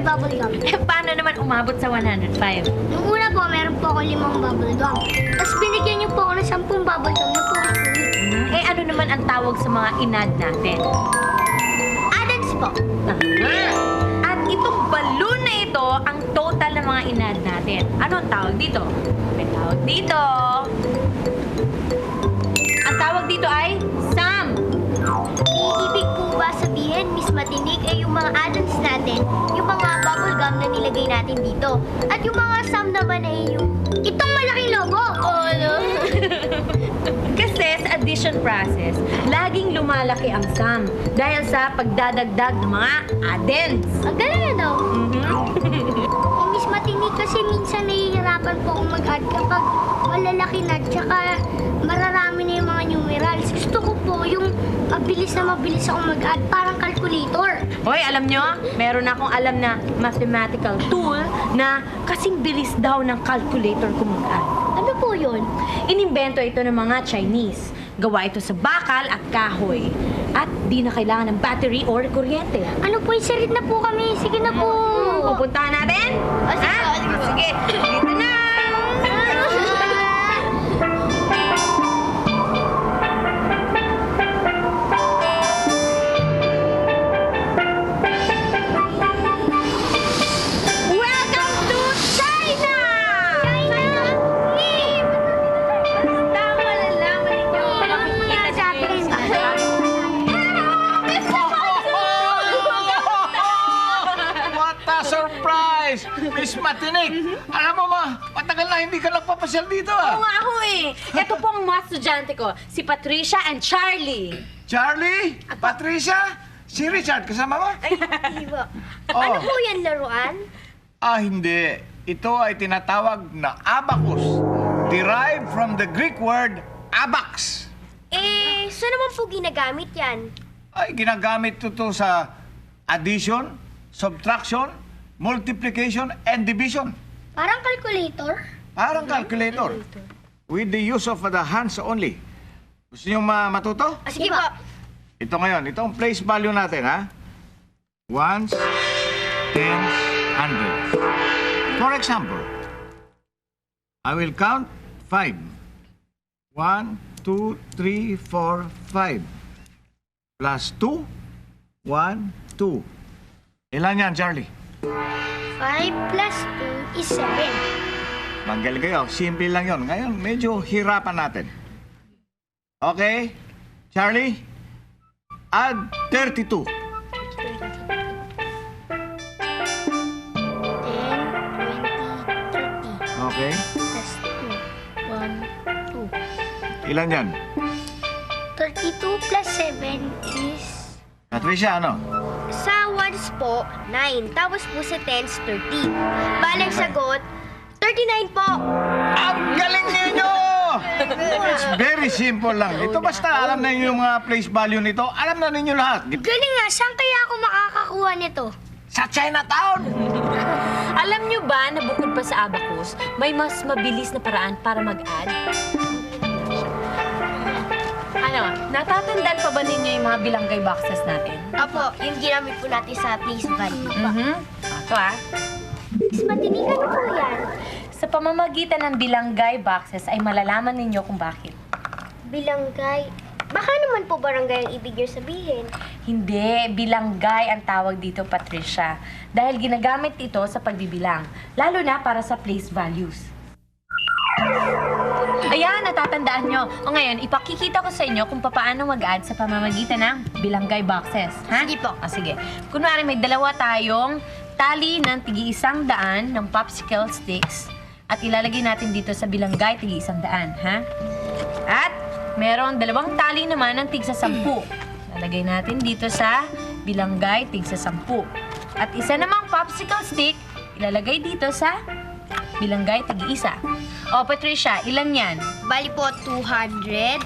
bubble gum. Paano naman umabot sa 105? Nung una po, meron po ako 5 bubble gum. Tapos binigyan niyo po ako ng 10 bubble gum na po sulit. Ano naman ang tawag sa mga inad natin? Adams po. Tama. At itong balloon na ito, ang total ng mga inad natin. Ano ang tawag dito? May tawag dito. Ang tawag dito ay sum. Ibig po ba sabihin, Miss Matinik, yung mga adams natin, yung mga bubble gum na nilagay natin dito. At yung mga sum naman ay yung itong malaking logo. Oh, no? Kasi sa addition process, laging lumalaki ang sum dahil sa pagdadagdag ng mga addends. Ang galing na daw. Miss Matinik, kasi minsan nahihirapan po akong mag-add kapag malalaki na, tsaka mararami na yung mga numerals. Gusto ko po yung mabilis akong mag-add, parang calculator. Hoy, alam nyo, meron akong alam na mathematical tool na kasing bilis daw ng calculator kung mag-add. Ano po yun? Inimbento ito ng mga Chinese. Gawa ito sa bakal at kahoy. At di na kailangan ng battery or kuryente. Ano po, isarit na po kami. Sige na po. Pupuntahan natin? Sige, Ha? Sige, dito na! Welcome to China! Basta malalaman ninyo kung makikita sa atin. What a surprise! Miss Matinik! Alam mo matagal na hindi ka nagpapasyal dito Oo nga ako eh. Ito po ang mga estudyante ko, si Patricia and Charlie. Charlie? Patricia? Si Richard, kasama mo? Ay, iba. Oh. Ano po yan, laruan? Hindi. Ito ay tinatawag na abacus. Derived from the Greek word abax. Saan naman po ginagamit yan? Ay, ginagamit ito sa addition, subtraction, multiplication, and division. Parang calculator? Parang calculator. With the use of the hands only. Gusto niyo matuto? Sige po. Ito ngayon, ito ang place value natin, ha? Ones, tens, hundreds. For example, I will count 5. 1, 2, 3, 4, 5. Plus 2, 1, 2. Ilan yan, Charlie? 5 plus 2 is 7. Magaling kayo. Simple lang yon. Ngayon, medyo hirapan natin. Okay? Charlie? Add 32. 10, 20, 30. Okay? Plus 2. 1, 2. Ilan yan? 32 plus 7 is... Patricia, ano? Sa ones po, 9. Tapos po sa tens, 30. Balang sagot, 39 po. Ang galing ninyo! It's very simple lang. Ito basta alam na yung place value nito. Alam na ninyo lahat. Galing nga, saan kaya ako makakakuha nito? Sa Chinatown! Alam nyo ba na bukod pa sa abacus, may mas mabilis na paraan para mag-add? Ano, natatandaan pa ba ninyo yung mga bilanggay boxes natin? Apo, yung ginamit po natin sa place value. Ito Miss Matinik, ano po yan? Sa pamamagitan ng bilanggay boxes ay malalaman ninyo kung bakit. Bilanggay. Baka naman po barangay ang ibig niyo sabihin. Hindi, bilanggay ang tawag dito, Patricia. Dahil ginagamit ito sa pagbibilang, lalo na para sa place values. Ayan, natatandaan nyo. O ngayon, ipakikita ko sa inyo kung paano mag-add sa pamamagitan ng bilanggay boxes. Ha? Sige po. Sige. Kunwari, may dalawa tayong tali ng tig-100 ng popsicle sticks at ilalagay natin dito sa bilanggay tig-100, ha? At meron dalawang tali naman ng tig-10. Lalagay natin dito sa bilanggay tig-10. At isa namang popsicle stick, ilalagay dito sa bilanggay tig-1. O, Patricia, ilan yan? Bali po, 200.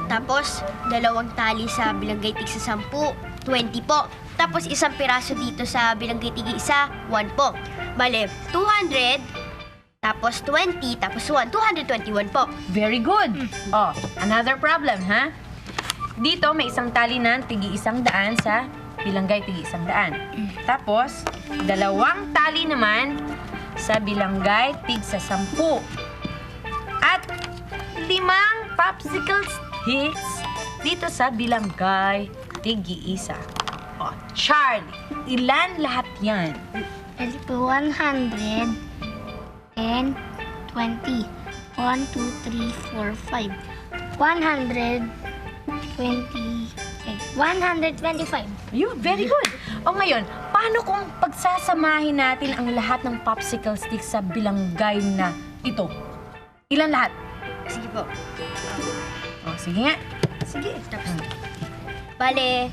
Tapos, dalawang tali sa bilanggay tig-10, 20 po. Tapos, isang piraso dito sa bilanggay tig-1, 1 po. Bali, 200, tapos 20, tapos 1, 221 po. Very good. Oh, another problem, ha? Dito may isang tali ng tig-100 sa bilanggay tig-100. Tapos, 2 tali naman sa bilanggay tig-10. At 5 popsicle sticks dito sa bilanggay tig-1. O, Charlie, ilan lahat yan? Bali po, 100 and 20. 1, 2, 3, 4, 5. 125. You, very good. O ngayon, paano kung pagsasamahin natin ang lahat ng popsicle sticks sa bilanggay na ito? Ilan lahat? Sige po. O, sige nga. Sige. Bale,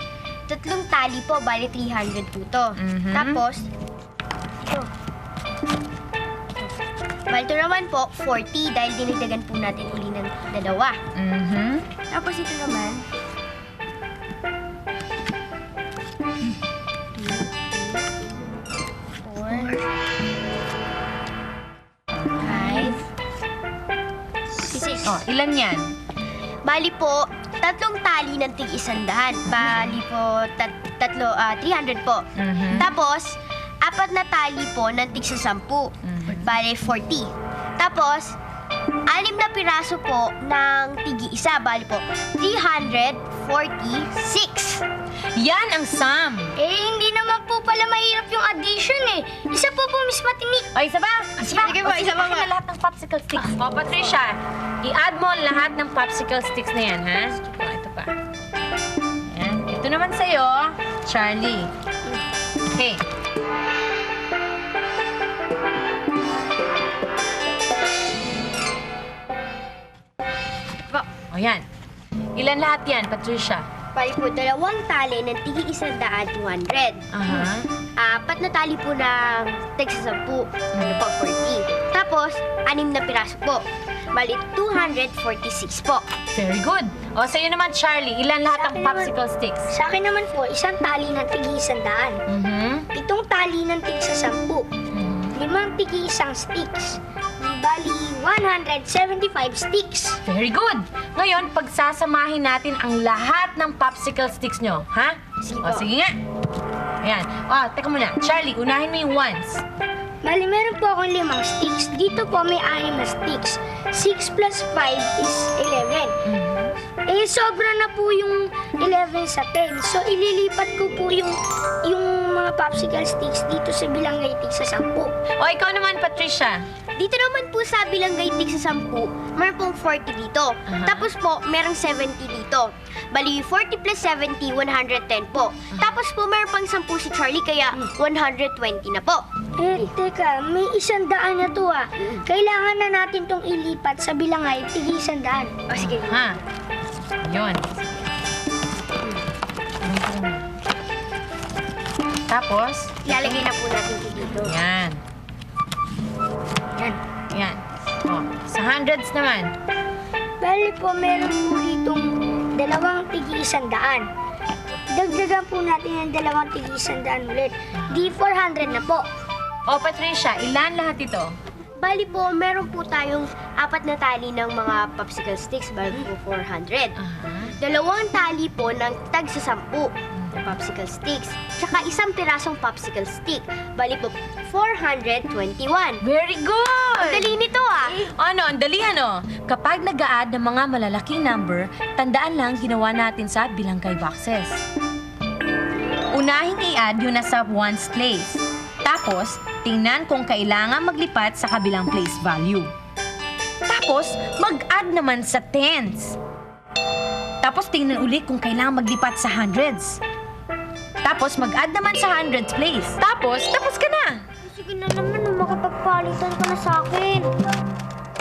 3 tali po, bale 300 po to. Mhm. Tapos, ito. Bale, ito naman po, 40 dahil dinagdagan po natin uli ng 2. Mhm. Tapos ito naman, 6. O, ilan yan? Bali po, 3 tali ng tig-100. Bali po, 300 po. Mhm. Tapos, 4 na tali po ng tig-10. Bali, 40. Tapos, 6 na piraso po ng tig-1. Bali po, 346. Yan ang sum. Hindi naman po pala mahirap yung addition eh. Isa po po, Miss MathTinik. O, isa ba? Isa ba? Sige po, isa pa akin ba? na lahat ng popsicle sticks. O, Patricia, i-add mo lahat ng popsicle sticks na yan, ha? O, ito pa. Yan. Ito naman sa'yo, Charlie. Okay. O, yan. Ilan lahat yan, Patricia? Bali po, 2 tali ng tig-100, 200. Aha. 4 na tali po ng tig-10. Ano po, 40. Tapos, 6 na piraso po. Bali, 246 po. Very good. O, sa'yo naman, Charlie, ilan lahat ng popsicle sticks? Sa akin naman po, 1 tali ng tig-100. Mhm. 7 tali ng tig-10. 5 tig-1 sticks. Bali, 175 sticks. Very good. Ngayon, pagsasamahin natin ang lahat ng popsicle sticks nyo, ha? Sige O, po. sige nga. Ayan. O, teka muna. Charlie, unahin mo yung ones. Bali, meron po akong 5 sticks. Dito po may 6 na sticks. 6 plus 5 is 11. Sobra na po yung 11 sa 10. So, ililipat ko po yung mga popsicle sticks dito sa bilanggay tig-10. O, ikaw naman, Patricia. Dito naman po sa bilanggay tig-10, meron pong 40 dito. Aha. Tapos po, merong 70 dito. Bali, 40 plus 70, 110 po. Tapos po, meron pang 10 si Charlie, kaya 120 na po. Teka, may 100 na to ah. Kailangan na natin tong ilipat sa bilangay tig-100. O, sige. Ha? Yun. Tapos, Ilalagay na po natin ito dito. yan. Yan. Yan. O, sa hundreds naman. Bali po, meron po ditong 2 tig-100. Dagdagan po natin yung 2 tig-100 ulit. Di 400 na po. O, Patricia, ilan lahat ito? Bali po, meron po tayong 4 na tali ng mga popsicle sticks, bali po 400. Aha. 2 tali po ng tag-10 na popsicle sticks. Tsaka 1 pirasong popsicle stick. Bali po, 421. Very good! Ang dali nito ah! Ano, ang dali ano? Kapag nag-a-add ng mga malalaking number, tandaan lang ginawa natin sa bilanggay boxes. Unahing i-add yung nasa ones place. Tapos, tingnan kung kailangan maglipat sa kabilang place value. Tapos, mag-add naman sa tens. Tapos, tingnan ulit kung kailangan maglipat sa hundreds. Tapos, mag-add naman sa hundreds place. Tapos ka na! Sige na naman, makapagpalitan ka na sa akin.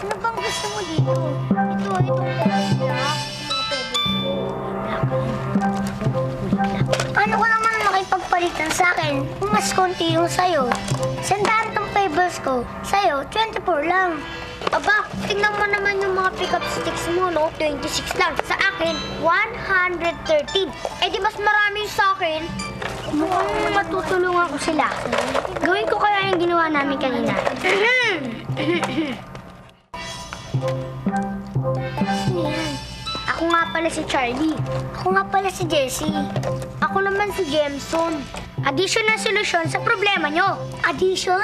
Ano bang gusto mo dito? Ito Ano ko naman makipagpalitan sa akin kung mas konti yung sa'yo? 100 tong pebbles ko. Sa'yo, 24 lang. Aba, tingnan mo naman yung mga pick-up sticks mo, no? 26 lang. Sa akin, 113. Eh di mas marami yung sa akin. Mukhang matutulungan ko sila. Gawin ko kaya yung ginawa namin kanina. Ako Ako nga pala si Charlie. Ako nga pala si Jessie. Ako naman si Jameson. Addition na solusyon sa problema nyo. Addition?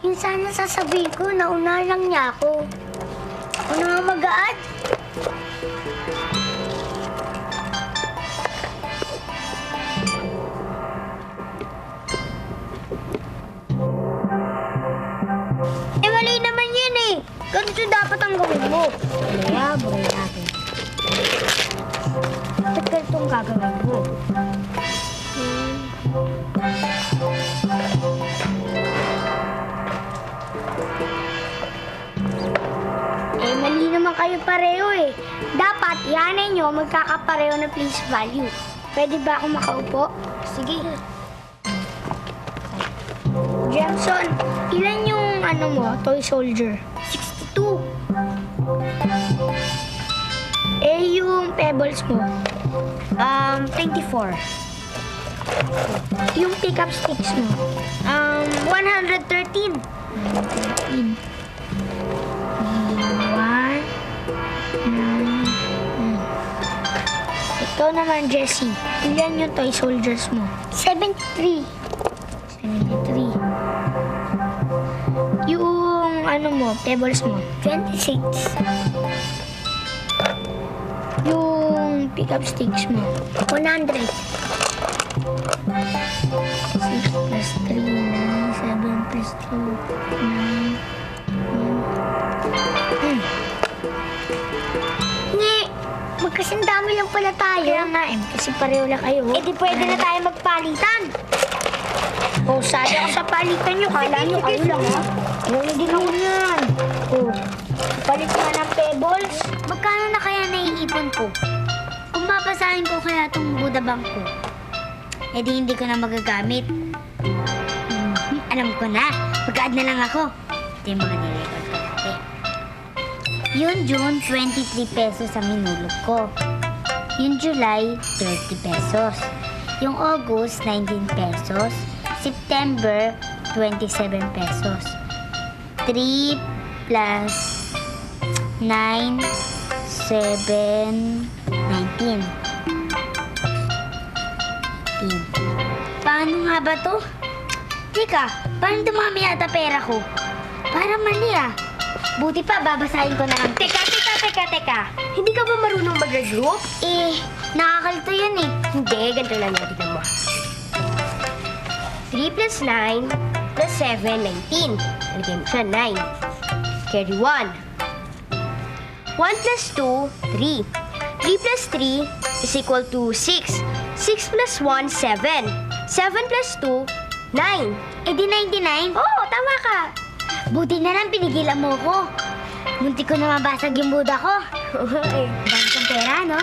Yun sana sasabihin ko, nauna lang niya ako. Ako na nga mag-a-add. Eh, mali naman yun eh. Ganito dapat ang gawin mo. Kaya, buhay natin. Ba't ganito ang gagawin mo? Eh, mali naman kayo pareho eh. Dapat, ianay nyo magkakapareho na place value. Pwede ba ako makaupo? Sige. Jameson, ilan yung toy soldier? 62. Eh, yung pebbles mo? 24. Yung pickup sticks mo? 113. Ikaw naman, Jessie. Ilan yung toy soldiers mo? 73. 73. Yung pebbles mo? 26. Yung pickup sticks mo? 100. 6 plus 3, 9, 7 plus 2, 9. Ngi! Magkasing dami lang pala tayo. Kaya nga kasi pareho lang kayo. Eh di pwede na tayo magpalitan. Oh, sali ako sa palitan nyo. Kala nyo kayo lang, ha? Hindi ako yan. Oh, palit nga ng pebbles. Magkano na kaya naiipon ko? Kung babasahin ko kaya itong Buddha Bank ko, eh di hindi ko na magagamit. Alam ko na. Mag-add na lang ako. Ito yung mga nirecord ko dati. Yung June, 23 pesos ang minulog ko. Yung July, 30 pesos. Yung August, 19 pesos. September, 27 pesos. 3 plus 9, 7, 19. Paano nga ba to? Teka, paano dumami yata pera ko? Parang mali ah. Buti pa, babasahin ko na lang. Teka. Hindi ka ba marunong mag-regroup? Eh, nakakalito yun eh. Hindi, ganito lang yan. Tignan mo. 3 plus 9 plus 7, 19. Lagay mo siya, 9. Carry 1. 1 plus 2, 3. 3 plus 3 is equal to 6. 6 plus 1, 7. 7 plus 2, 9. Eh di 99? Oo, tama ka. Buti na lang pinigilan mo ko. Munti ko na mabasag yung Buddha ko. Eh, Dami kong pera, no?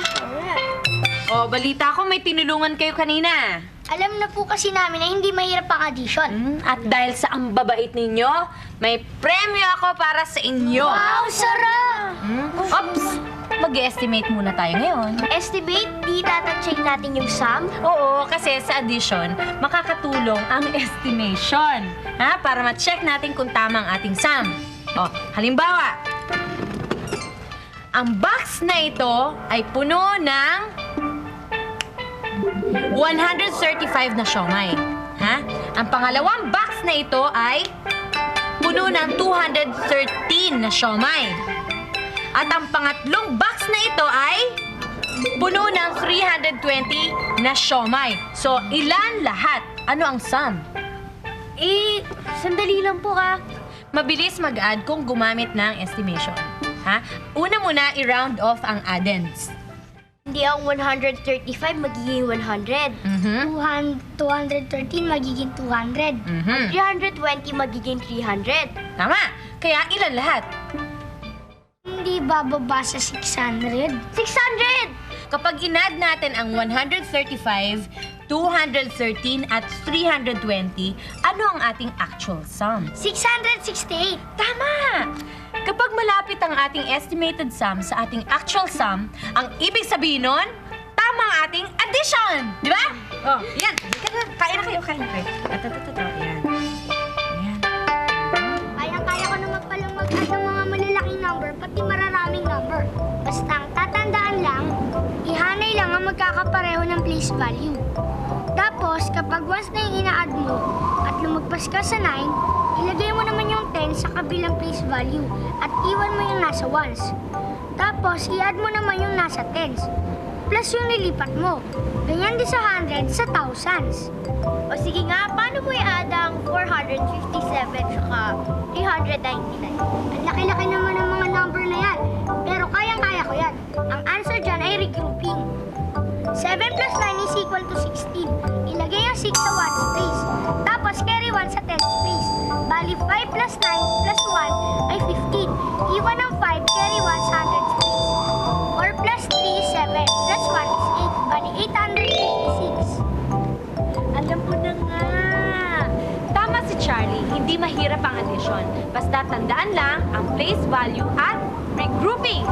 O, balita ko may tinulungan kayo kanina. Alam na po kasi namin na hindi mahirap ang addition. At dahil sa ang babait ninyo, may premyo ako para sa inyo. Wow, sarap! Oops! Mag-estimate muna tayo ngayon. estimate, di check natin yung sum. Oo, kasi sa addition, makakatulong ang estimation. Ha? Para ma-check natin kung tama ang ating sum. O, halimbawa, ang box na ito ay puno ng 135 na siomai. Ha? Ang pangalawang box na ito ay puno ng 213 na siomai. At ang pangatlong box na ito ay puno ng 320 na siomai. So, ilan lahat? Ano ang sum? Eh, sandali lang po ka. Mabilis mag-add kung gumamit ng estimation. Ha? Una muna, i-round off ang addends. Hindi ang 135 magiging 100. 213 magiging 200. Mhm. 320 magiging 300. Tama. Kaya ilan lahat? Hindi bababa sa 600. 600! Kapag in-add natin ang 135, 213 at 320, ano ang ating actual sum? 668. Tama! Kapag malapit ang ating estimated sum sa ating actual sum, ang ibig sabihin nun, tama ang ating addition! Di ba? Oh, yan. Kain na kayo. Ito. Yan. Yan. Kaya ko naman palang mag-add ng mga malalaking number, pati mararaming number. Basta ang tatandaan lang, place value. Tapos, kapag once na yung ina-add mo at lumagpas ka sa 9, ilagay mo naman yung 10 sa kabilang place value at iwan mo yung nasa ones. Tapos, i-add mo naman yung nasa tens. Plus yung nilipat mo. Ganyan din sa hundreds sa thousands. O sige nga, paano mo i-add ang 457 tsaka 399? Ang laki-laki naman ng mga number na yan. Pero kayang-kaya ko yan. Ang answer dyan ay regrouping. 7 plus 9 is equal to 16. Ilagay ang 6 sa ones place. Tapos carry 1 sa tens place. Bali 5 plus 9 plus 1 ay 15. Iwan ang 5, carry 1 sa hundreds place. 4 plus 3 is 7. Plus 1 is 8. Bali 856. Alam mo na nga. Tama si Charlie, hindi mahirap ang addition. Basta tandaan lang ang place value at regrouping.